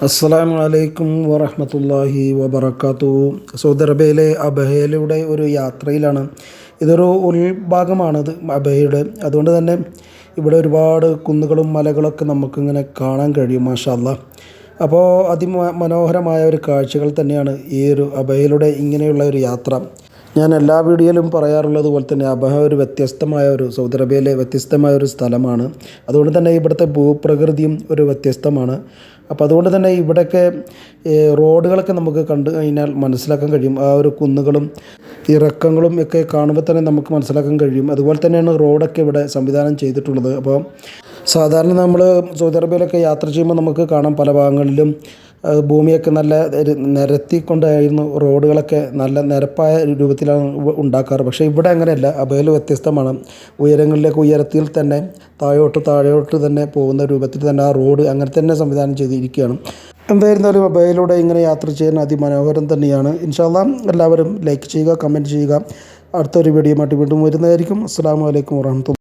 അസ്സലാമു അലൈക്കും വറഹ്മത്തുള്ളാഹി വബറകാതുഹു. സൗദി അറേബ്യയിലെ അബഹയിലൂടെ ഒരു യാത്രയിലാണ്. ഇതൊരു ഉൾഭാഗമാണത് അബഹയുടെ. അതുകൊണ്ട് തന്നെ ഇവിടെ ഒരുപാട് കുന്നുകളും മലകളൊക്കെ നമുക്കിങ്ങനെ കാണാൻ കഴിയും. മാഷാ അല്ലാഹ്. അപ്പോൾ മനോഹരമായ ഒരു കാഴ്ചകൾ തന്നെയാണ് ഈ ഒരു അബഹയിലൂടെ ഇങ്ങനെയുള്ള ഒരു യാത്ര. ഞാൻ എല്ലാ വീഡിയോയിലും പറയാറുള്ളത് പോലെ തന്നെ അബഹ ഒരു വ്യത്യസ്തമായ ഒരു സൗദി അറേബ്യയിലെ വ്യത്യസ്തമായ ഒരു സ്ഥലമാണ്. അതുകൊണ്ട് തന്നെ ഇവിടുത്തെ ഭൂപ്രകൃതിയും ഒരു വ്യത്യസ്തമാണ്. അപ്പോൾ അതുകൊണ്ട് തന്നെ ഇവിടെയൊക്കെ റോഡുകളൊക്കെ നമുക്ക് കണ്ടു കഴിഞ്ഞാൽ മനസ്സിലാക്കാൻ കഴിയും. ആ ഒരു കുന്നുകളും ഇറക്കങ്ങളും ഒക്കെ കാണുമ്പോൾ തന്നെ നമുക്ക് മനസ്സിലാക്കാൻ കഴിയും. അതുപോലെ തന്നെയാണ് റോഡൊക്കെ ഇവിടെ സംവിധാനം ചെയ്തിട്ടുള്ളത്. അപ്പോൾ സാധാരണ നമ്മൾ സൗദി അറേബ്യയിലൊക്കെ യാത്ര ചെയ്യുമ്പോൾ നമുക്ക് കാണാം പല ഭാഗങ്ങളിലും ഭൂമിയൊക്കെ നല്ല നിരത്തിക്കൊണ്ടായിരുന്നു റോഡുകളൊക്കെ നല്ല നിരപ്പായ രൂപത്തിലാണ് ഉണ്ടാക്കാറ്. പക്ഷേ ഇവിടെ അങ്ങനെയല്ല. അബഹയിൽ വ്യത്യസ്തമാണ്. ഉയരത്തിൽ തന്നെ താഴോട്ട് തന്നെ പോകുന്ന രൂപത്തിൽ തന്നെ ആ റോഡ് അങ്ങനെ തന്നെ സംവിധാനം ചെയ്തിരിക്കുകയാണ്. എന്തായിരുന്നാലും അബഹയിലൂടെ ഇങ്ങനെ യാത്ര ചെയ്യാൻ അതിമനോഹരം തന്നെയാണ്. ഇൻഷാ അല്ലാഹ് എല്ലാവരും ലൈക്ക് ചെയ്യുക, കമൻറ്റ് ചെയ്യുക. അടുത്തൊരു വീഡിയോയുമായിട്ട് വീണ്ടും വരുന്നതായിരിക്കും. അസ്സലാമു അലൈക്കും വറഹ്മത്തുള്ളാഹി.